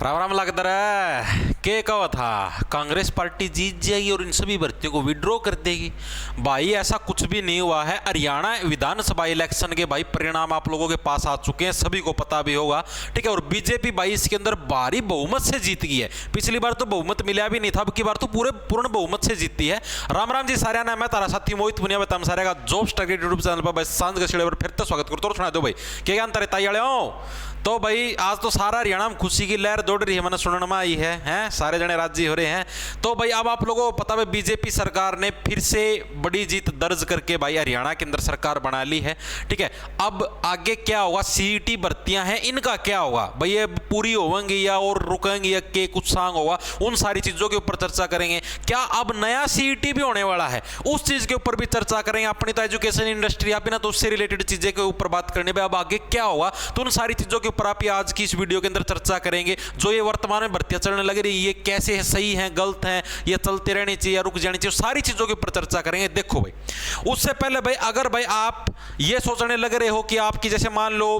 राम राम लगता रहा के कहा था कांग्रेस पार्टी जीत जाएगी और इन सभी भर्तियों को विड्रॉ कर देगी। भाई ऐसा कुछ भी नहीं हुआ है। हरियाणा विधानसभा इलेक्शन के भाई परिणाम आप लोगों के पास आ चुके हैं, सभी को पता भी होगा, ठीक है। और बीजेपी भाई इसके अंदर भारी बहुमत से जीत गई है। पिछली बार तो बहुमत मिला भी नहीं था, अब की बार तो पूर्ण बहुमत से जीती है। राम राम जी सारे ना, मैं तारा साथी मोहित पुनिया बताम सारे का जॉब स्टार्ट यूट्यूब चैनल पर भाई सांझ के छेड़े पर फिर तो स्वागत करता हूं। सुना दो भाई क्या ज्ञान तारे ताई तो भाई आज तो सारा हरियाणा में खुशी की लहर दौड़ रही है, मैंने सुनने में आई है सारे जने राजी हो रहे हैं। तो भाई अब आप लोगों को पता है बीजेपी सरकार ने फिर से बड़ी जीत दर्ज करके भाई हरियाणा के अंदर सरकार बना ली है, ठीक है। अब आगे क्या होगा, सीईटी भर्तियां हैं इनका क्या होगा भाई, ये पूरी होंगी या और रुकेंगी या के कुछ सांग होगा, उन सारी चीजों के ऊपर चर्चा करेंगे। क्या अब नया सीईटी भी होने वाला है, उस चीज के ऊपर भी चर्चा करेंगे। अपनी तो एजुकेशन इंडस्ट्री आप ना तो उससे रिलेटेड चीजें के ऊपर बात करने में अब आगे क्या होगा, तो उन सारी चीजों के ऊपर आप आज की इस वीडियो के अंदर चर्चा करेंगे। जो ये वर्तमान में भर्तियां चलने लग रही है ये कैसे है, सही है, गलत है, ये चलते रहनी चाहिए या रुक जानी चाहिए, सारी चीजों के ऊपर चर्चा करेंगे। देखो भाई उससे पहले भाई अगर भाई आप ये सोचने लग रहे हो कि आपकी जैसे मान लो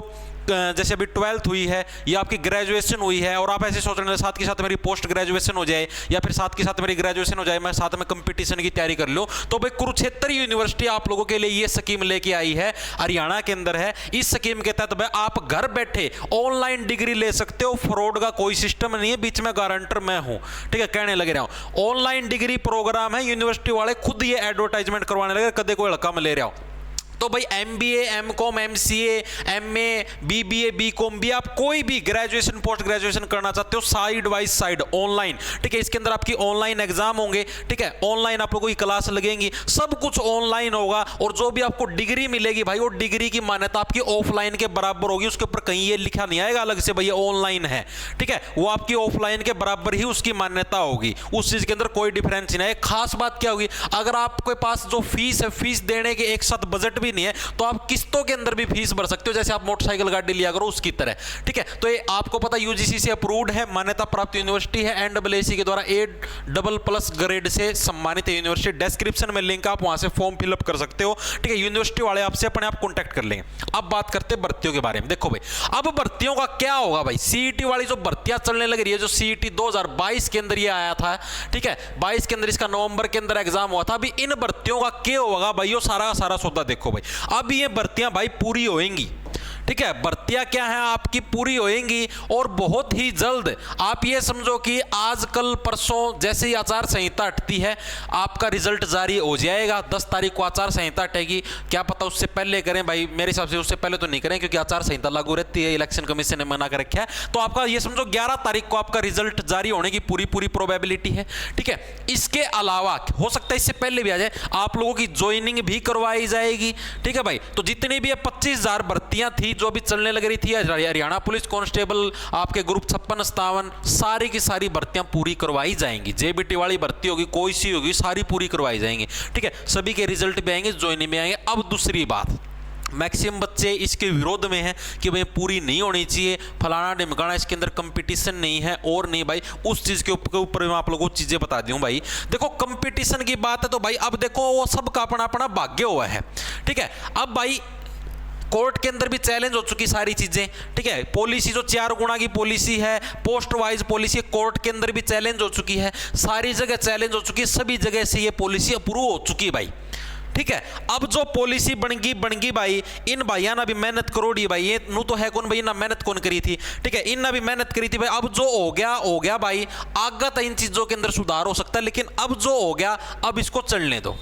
जैसे अभी 12th हुई है या आपकी ग्रेजुएशन हुई है और आप ऐसे सोच रहे हैं साथ के साथ मेरी पोस्ट ग्रेजुएशन हो जाए या फिर साथ के साथ मेरी ग्रेजुएशन हो जाए, मैं साथ में कंपटीशन की तैयारी कर लूं, तो भाई कुरुक्षेत्र यूनिवर्सिटी आप लोगों के लिए ये स्कीम लेके आई है, हरियाणा के अंदर है। इस स्कीम के तहत भाई आप घर बैठे ऑनलाइन डिग्री ले सकते हो, फ्रॉड का कोई सिस्टम नहीं है, बीच में गारंटर मैं हूं, ठीक है। कहने लगे रहा हूं ऑनलाइन डिग्री प्रोग्राम है, यूनिवर्सिटी वाले खुद ये एडवर्टाइजमेंट करवाने लगे, कदे कोई लड़का में ले रहा हूं। तो भाई MBA, MCom, MCA, MA, BBA, BCom भी आप कोई भी ग्रेजुएशन पोस्ट ग्रेजुएशन करना चाहते हो साइड बाय साइड ऑनलाइन, ठीक है। इसके अंदर आपकी ऑनलाइन एग्जाम होंगे, ठीक है, ऑनलाइन आप लोगों की क्लास लगेंगी, सब कुछ ऑनलाइन होगा। और जो भी आपको डिग्री मिलेगी भाई वो डिग्री की मान्यता आपकी ऑफलाइन के बराबर होगी, उसके ऊपर कहीं ये लिखा नहीं आएगा अलग से भाई ये ऑनलाइन है, ठीक है। वो आपकी ऑफलाइन के बराबर ही उसकी मान्यता होगी, उस चीज के अंदर कोई डिफरेंस नहीं है। खास बात क्या होगी, अगर आपके पास जो फीस है, फीस देने के एक साथ बजट भी नहीं है तो आप किस्तों के अंदर भी फीस भर सकते हो, जैसे आप मोटरसाइकिल गाड़ी लिया करो उसकी तरह, ठीक है। तो ये आपको पता यूजीसी से अप्रूव्ड है, मान्यता प्राप्त यूनिवर्सिटी है, एनडब्ल्यूएसी के द्वारा A++ ग्रेड से सम्मानित है यूनिवर्सिटी। डिस्क्रिप्शन में लिंक, आप वहां से फॉर्म फिलअप कर सकते हो, ठीक है। यूनिवर्सिटी वाले आपसे अपने आप कॉन्टैक्ट कर लेंगे। अब बात करते हैं भर्तियों के बारे में। देखो भाई अब भर्तियों का क्या होगा भाई, सीईटी वाली जो भर्तियां चलने लग रही है, जो सीईटी 2022 के अंदर ये आया था, ठीक है, 22 के अंदर इसका नवंबर के अंदर एग्जाम हुआ था। अभी इन भर्तियों का क्या होगा भाई, ये सारा का सारा सौदा देखो भाई। अब ये भर्तियां भाई पूरी होएंगी, ठीक है, भर्तियां क्या है आपकी पूरी होएंगी और बहुत ही जल्द। आप ये समझो कि आज कल परसों जैसे ही आचार संहिता हटती है आपका रिजल्ट जारी हो जाएगा। 10 तारीख को आचार संहिता हटेगी, क्या पता उससे पहले करें भाई, मेरे हिसाब से उससे पहले तो नहीं करें क्योंकि आचार संहिता लागू रहती है, इलेक्शन कमीशन ने मना कर रखा है। तो आपका ये समझो 11 तारीख को आपका रिजल्ट जारी होने की पूरी प्रोबेबिलिटी है, ठीक है। इसके अलावा हो सकता है इससे पहले भी आ जाए, आप लोगों की ज्वाइनिंग भी करवाई जाएगी, ठीक है भाई। तो जितनी भी 25,000 भर्तियां थी जो भी चलने लग रही थी, हरियाणा पुलिस कांस्टेबल आपके ग्रुप 56-57 सारी की सारी भर्तियां पूरी करवाई जाएंगी। जेबीटी वाली भर्ती होगी, कोई सी होगी, सारी पूरी करवाई जाएंगी, ठीक है। सभी के रिजल्ट भी आएंगे, ज्वाइनिंग भी आएंगे। अब दूसरी बात, मैक्सिमम बच्चे इसके विरोध में हैं कि भाई पूरी नहीं होनी चाहिए, फलाना ढिमकाना, इसके अंदर कंपटीशन नहीं है और नहीं भाई, उस चीज के ऊपर मैं आप लोगों को चीजें बता दूं भाई। देखो कंपटीशन की बात है तो भाई अब देखो वो सबका अपना अपना भाग्य हुआ है, ठीक है। अब भाई कोर्ट के अंदर भी चैलेंज हो चुकी सारी चीजें, ठीक है। पॉलिसी जो 4 गुना की पॉलिसी है, पोस्ट वाइज पॉलिसी, कोर्ट के अंदर भी चैलेंज हो चुकी है, सारी जगह चैलेंज हो चुकी है, सभी जगह से ये पॉलिसी अप्रूव हो चुकी है भाई, ठीक है। अब जो पॉलिसी बन गई भाई, इन भाइया ना भी मेहनत करोड़ी भाई, ये नू तो है कौन भाई ना मेहनत कौन करी थी, ठीक है, इन ना भी मेहनत करी थी भाई। अब जो हो गया भाई, आगे तो इन चीजों के अंदर सुधार हो सकता है, लेकिन अब जो हो गया अब इसको चलने दो,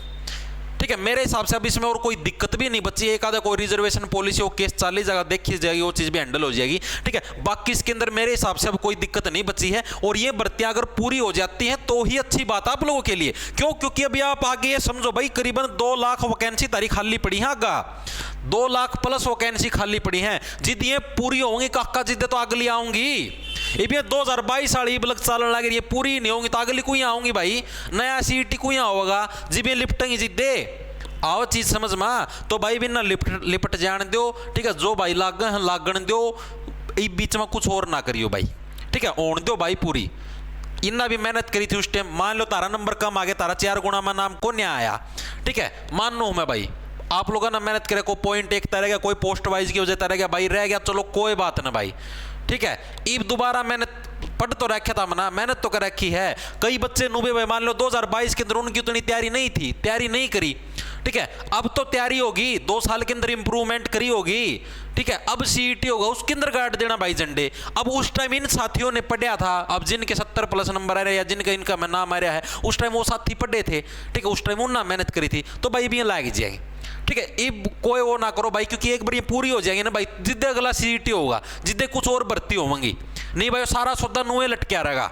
ठीक है। मेरे हिसाब से अब इसमें और कोई दिक्कत भी नहीं बची। एक आधा कोई रिजर्वेशन पॉलिसी वो केस चल ही जाएगा, देखी जाएगी, वो चीज भी हैंडल हो जाएगी, ठीक है। बाकी इसके अंदर मेरे हिसाब से अब कोई दिक्कत नहीं बची है। और ये भर्तियां अगर पूरी हो जाती हैं तो ही अच्छी बात है आप लोगों के लिए। क्यों? क्योंकि अभी आप आगे ये समझो भाई करीबन 2 लाख वैकेंसी तारीख खाली पड़ी है, आगा 2 लाख प्लस वैकेंसी खाली पड़ी है। जिद ये पूरी होंगी काका, जिद तो अगली आऊंगी, ये भी 2022 वाली बलक चालन लग रही है, पूरी नहीं होंगी तो अगली कोई आऊंगी भाई, नया सीईटी कोई होगा, जिबे लिपटेंगी जिद्दे आओ चीज समझ में। तो भाई भी ना लिपट जान दो, ठीक है। जो भाई लागन दो, बीच में कुछ और ना करियो भाई, ठीक है, ओन दो भाई पूरी। इन्ना भी मेहनत करी थी उस टाइम, मान लो तारा नंबर कम आ गया, तारा 4 गुना में नाम को नहीं आया, ठीक है, मान लो मैं भाई आप लोगों ने मेहनत करे, कोई पॉइंट एक तरह गया, कोई पोस्ट वाइज की वजह तरह गया भाई, रह गया चलो कोई बात ना भाई, ठीक है। अब दोबारा मेहनत पढ़ तो रखा था मना, मेहनत तो कर रखी है। कई बच्चे नुबे भाई मान लो 2022 के अंदर उनकी उतनी तैयारी नहीं थी, तैयारी नहीं करी, ठीक है। अब तो तैयारी होगी, 2 साल के अंदर इंप्रूवमेंट करी होगी, ठीक है। अब सीईटी होगा, उसके अंदर गाड़ देना भाई झंडे। अब उस टाइम इन साथियों ने पढ़ा था, अब जिनके 70+ नंबर आ रहे या जिनका इनका मैं नाम आ रहा है, उस टाइम वो साथी पढ़े थे, ठीक है, उस टाइम उन्होंने मेहनत करी थी, तो भाई भी लाग जाएंगे, ठीक है। अब कोई वो ना करो भाई, क्योंकि एक बार ये पूरी हो जाएंगे ना भाई, जिद्दे अगला सीईटी होगा, जिद्दे कुछ और भर्ती होंगी नहीं भाई, सारा सौदा नुए लटका रहेगा।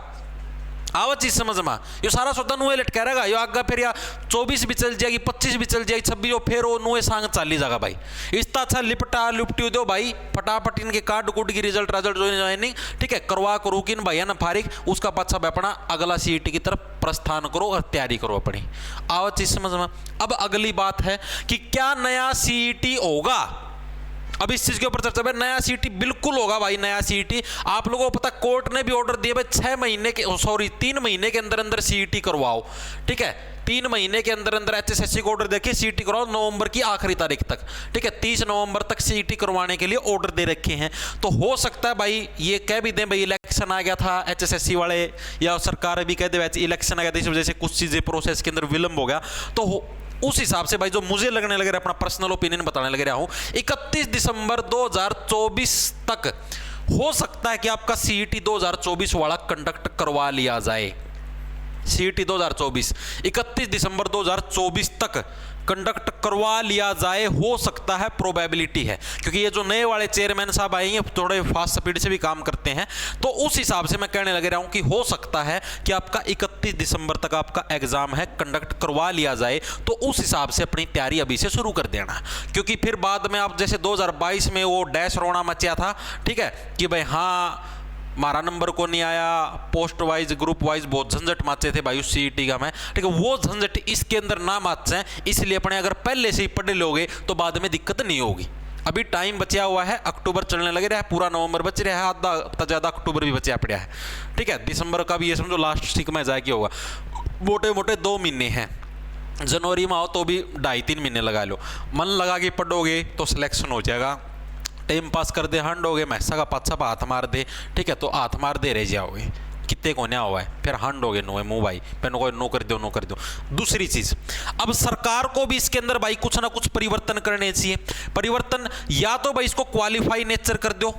आओ चीज समझ में, ये सारा सौदा नुए लटका रहेगा, यो आगे फिर या 24 भी चल जाएगी, 25 भी चल जाएगी, 26 फिर वो नुए सांग चाली जाएगा भाई। इसका अच्छा लिपटा लिपटी दो भाई, फटाफट इनके कार्ड कुड की रिजल्ट ज्वाइनिंग, ठीक है, करवा करो कि भाई ना फारिग, उसका पाछा अपना अगला सीईटी की तरफ प्रस्थान करो और तैयारी करो अपनी। आओ चीज समझ में। अब अगली बात है कि क्या नया सीईटी होगा, अब इस चीज के ऊपर चर्चा है। नया सीईटी बिल्कुल होगा भाई, नया सीईटी। आप लोगों को पता, कोर्ट ने भी ऑर्डर दिया भाई 3 महीने के अंदर अंदर सीईटी करवाओ, ठीक है। 3 महीने के अंदर अंदर एचएसएससी को ऑर्डर देखिए सीईटी करवाओ, नवंबर की आखिरी तारीख तक, ठीक है। 30 नवंबर तक सीईटी करवाने के लिए ऑर्डर दे रखे हैं। तो हो सकता है भाई ये कह भी दें भाई इलेक्शन आ गया था एचएसएससी वाले, या सरकार भी कह दे इलेक्शन आ गया था, इस वजह से कुछ चीजें प्रोसेस के अंदर विलंब हो गया। तो उस हिसाब से भाई जो मुझे लगने लग रहा है, अपना पर्सनल ओपिनियन बताने लग रहा हूं, 31 दिसंबर 2024 तक हो सकता है कि आपका सीईटी 2024 वाला कंडक्ट करवा लिया जाए। सीईटी 2024 31 दिसंबर 2024 तक कंडक्ट करवा लिया जाए, हो सकता है, प्रोबेबिलिटी है, क्योंकि ये जो नए वाले चेयरमैन साहब आए हैं थोड़े फास्ट स्पीड से भी काम करते हैं, तो उस हिसाब से मैं कहने लग रहा हूं कि हो सकता है कि आपका 31 दिसंबर तक आपका एग्जाम है, कंडक्ट करवा लिया जाए। तो उस हिसाब से अपनी तैयारी अभी से शुरू कर देना, क्योंकि फिर बाद में आप जैसे 2022 में वो डैश रोना मचा था, ठीक है, कि भाई हाँ हमारा नंबर को नहीं आया, पोस्ट वाइज ग्रुप वाइज बहुत झंझट माचे थे भाई उस सीईटी का में, ठीक है। वो झंझट इसके अंदर ना माचे, इसलिए अपने अगर पहले से ही पढ़ लोगे तो बाद में दिक्कत नहीं होगी। अभी टाइम बचा हुआ है, अक्टूबर चलने लगे रहा है, पूरा नवंबर बच रहा है, आधा हफ्ता ज़्यादा अक्टूबर भी बचा पड़ा है, ठीक है। दिसंबर का भी ये समझो लास्ट वीक में जाके होगा, मोटे मोटे 2 महीने हैं। जनवरी में आओ तो भी 2.5-3 महीने लगा लो, मन लगा के पढ़ोगे तो सिलेक्शन हो जाएगा। टाइम पास कर दे हंड हो गए, मैसा का पाछा पर हाथ मार दे, ठीक है, तो हाथ मार दे रह जाओगे, कितने को न्या हुआ है, फिर हंड हो गए नो मुँह भाई, फिर नो कर दो, नो कर दो। दूसरी चीज, अब सरकार को भी इसके अंदर भाई कुछ ना कुछ परिवर्तन करने चाहिए। परिवर्तन या तो भाई इसको क्वालिफाई नेचर कर दो,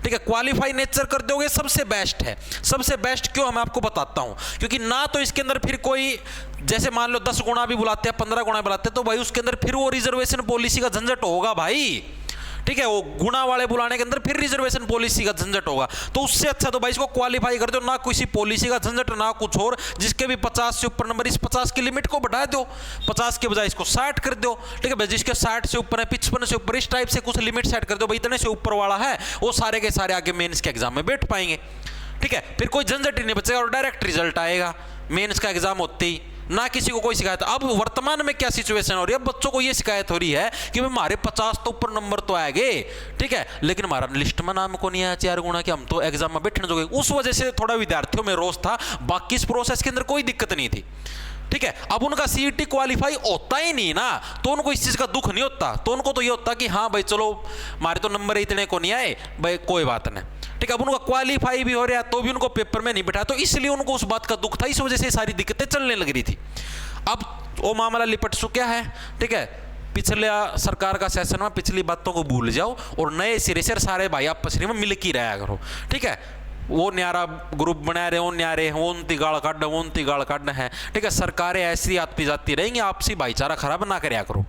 ठीक है, क्वालिफाई नेचर कर दोगे सबसे बेस्ट है। सबसे बेस्ट क्यों, मैं आपको बताता हूं, क्योंकि ना तो इसके अंदर फिर कोई, जैसे मान लो 10 गुना भी बुलाते हैं, 15 गुना बुलाते हैं, तो भाई उसके अंदर फिर वो रिजर्वेशन पॉलिसी का झंझट होगा भाई, ठीक है। वो गुना वाले बुलाने के अंदर फिर रिजर्वेशन पॉलिसी का झंझट होगा, तो उससे अच्छा तो भाई इसको क्वालिफाई कर दो, ना किसी पॉलिसी का झंझट ना कुछ और, जिसके भी 50 से ऊपर नंबर, इस 50 की लिमिट को बढ़ा दो, 50 के बजाय इसको 60 कर दो, ठीक है भाई। जिसके 60 से ऊपर है, 55 से ऊपर, इस टाइप से कुछ लिमिट सेट कर दो भाई, इतने से ऊपर वाला है वो सारे के सारे आगे मेंस के एग्जाम में बैठ पाएंगे, ठीक है। फिर कोई झंझट ही नहीं बचेगा और डायरेक्ट रिजल्ट आएगा मेंस का एग्जाम होते ही, ना किसी को कोई शिकायत। अब वर्तमान में क्या सिचुएशन हो रही है, बच्चों को ये शिकायत हो रही है कि भाई हमारे 50 तो ऊपर नंबर तो आ गए, ठीक है, लेकिन हमारा लिस्ट में नाम को नहीं आया 4 गुना कि हम तो एग्जाम में बैठने जोगे। उस वजह से थोड़ा विद्यार्थियों में रोष था, बाकी इस प्रोसेस के अंदर कोई दिक्कत नहीं थी, ठीक है। अब उनका सीईटी क्वालिफाई होता ही नहीं ना, तो उनको इस चीज का दुख नहीं होता, तो उनको तो ये होता कि हाँ भाई चलो हमारे तो नंबर इतने को नहीं आए भाई, कोई बात नहीं, ठीक है। अब उनका क्वालिफाई भी हो रहा है तो भी उनको पेपर में नहीं बिठाया, तो इसलिए उनको उस बात का दुख था, इस वजह से सारी दिक्कतें चलने लग रही थी। अब वो मामला लिपट चुका है, ठीक है। पिछले सरकार का सेशन में पिछली बातों को भूल जाओ और नए सिरे से सारे भाई आपस में मिल के रहा करो, ठीक है। वो न्यारा ग्रुप बना रहे, वो न्यारे वो उनती गाड़ काटना है, ठीक है। सरकारें ऐसी आती जाती रहेंगी, आपसी भाईचारा खराब ना करया करो।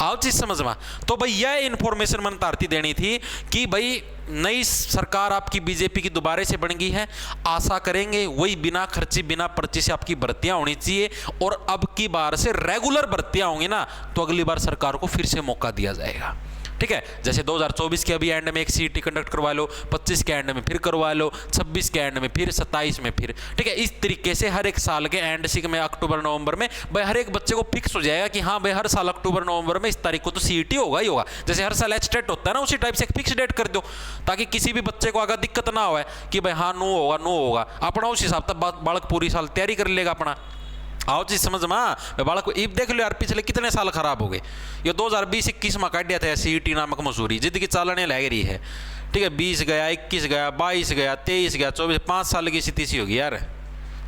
आओ चीज समझ में। तो भाई यह इंफॉर्मेशन मन तारती देनी थी कि भाई नई सरकार आपकी बीजेपी की दोबारा से बन गई है, आशा करेंगे वही बिना खर्ची बिना पर्ची से आपकी भर्तियां होनी चाहिए, और अब की बार से रेगुलर भर्तियां होंगी ना, तो अगली बार सरकार को फिर से मौका दिया जाएगा, ठीक है। जैसे 2024 के अभी एंड में एक सीईटी कंडक्ट करवा लो, 25 के एंड में फिर करवा लो, 26 के एंड में फिर, 27 में फिर, ठीक है। इस तरीके से हर एक साल के एंड सिक में अक्टूबर नवंबर में भाई हर एक बच्चे को फिक्स हो जाएगा कि हाँ भाई हर साल अक्टूबर नवंबर में इस तारीख को तो सीईटी होगा ही होगा। जैसे हर साल एचटेट होता है ना, उसी टाइप से एक फिक्स डेट कर दो, ताकि किसी भी बच्चे को अगर दिक्कत ना हो कि भाई हाँ नो होगा, अपना उस हिसाब से बालक पूरी साल तैयारी कर लेगा अपना। आओ चीज समझ में। बालक को इब देख लो यार, पिछले कितने साल खराब हो गए। ये 2020-21 में काट दिया था सीईटी नामक मसूरी, जिंदगी चालने लग रही है, ठीक है, 20 गया, 21 गया, 22 गया, 23 गया, 24, 5 साल की स्थिति सी होगी यार।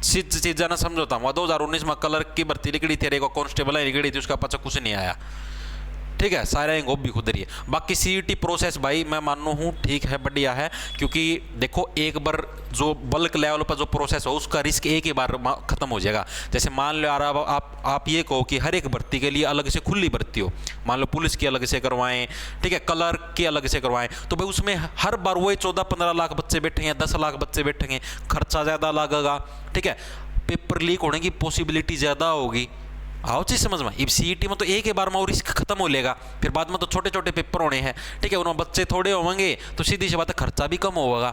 सीध चीज़ा ना समझौता हुआ 2019 में क्लर्क की भर्ती निकली थी, को कांस्टेबल निकली थी, उसका पाछा कुछ नहीं आया। ठीक है, सारे गोब भी खुद रही है। बाकी सीईटी प्रोसेस भाई मैं मानू हूँ ठीक है, बढ़िया है, क्योंकि देखो एक बार जो बल्क लेवल पर जो प्रोसेस हो उसका रिस्क एक ही बार खत्म हो जाएगा। जैसे मान लो यार आप ये कहो कि हर एक भर्ती के लिए अलग से खुली भर्ती हो, मान लो पुलिस की अलग से करवाएं, ठीक है, क्लर्क की अलग से करवाएं, तो भाई उसमें हर बार वही 14-15 लाख बच्चे बैठेंगे, 10 लाख बच्चे बैठेंगे, खर्चा ज़्यादा लगेगा। ठीक है, पेपर लीक होने की पॉसिबिलिटी ज़्यादा होगी। आओ चीज समझ में, अब सीईटी में तो एक ही बार में वो रिस्क खत्म हो लेगा, फिर बाद में तो छोटे छोटे पेपर होने हैं। ठीक है, उन्होंने बच्चे थोड़े होंगे तो सीधी सी बात है खर्चा भी कम होगा।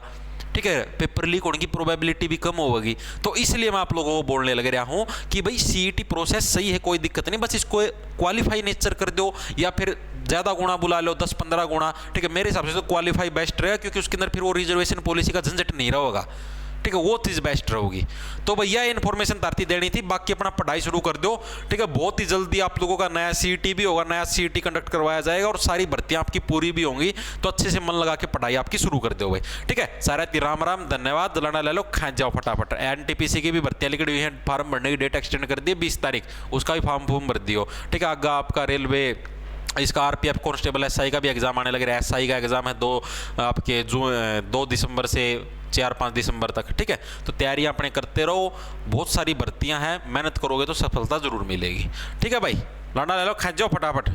ठीक है, पेपर लीक होने की प्रोबेबिलिटी भी कम होगी। तो इसलिए मैं आप लोगों को बोलने लग रहा हूँ कि भाई सीईटी प्रोसेस सही है, कोई दिक्कत नहीं, बस इसको क्वालिफाई नेचर कर दो या फिर ज़्यादा गुणा बुला लो, 10-15 गुणा। ठीक है, मेरे हिसाब से तो क्वालिफाई बेस्ट रहेगा, क्योंकि उसके अंदर फिर वो रिजर्वेशन पॉलिसी का झंझट नहीं रहेगा। ठीक है, वो चीज़ बेस्ट रहेगी। तो भैया इन्फॉर्मेशन तारती देनी थी, बाकी अपना पढ़ाई शुरू कर दो। ठीक है, बहुत ही जल्दी आप लोगों का नया सीईटी भी होगा, नया सीईटी कंडक्ट करवाया जाएगा और सारी भर्तियां आपकी पूरी भी होंगी। तो अच्छे से मन लगा के पढ़ाई आपकी शुरू कर दो भाई। ठीक है, सारा राम राम, धन्यवाद। लड़ा ले लो, खा जाओ फटाफट। एनटीपीसी की भी भर्तियां निकली हुई हैं, फॉर्म भरने की डेट एक्सटेंड कर दी 20 तारीख, उसका भी फॉर्म भर दियो। ठीक है, आगे आपका रेलवे इसका आरपीएफ कांस्टेबल एसआई का भी एग्जाम आने लग रहा है। एसआई का एग्जाम है 2 दिसंबर से 4-5 दिसंबर तक। ठीक है, तो तैयारियां अपने करते रहो, बहुत सारी भर्तियां हैं, मेहनत करोगे तो सफलता जरूर मिलेगी। ठीक है भाई, लौंडा ले लो, खा जाओ फटाफट।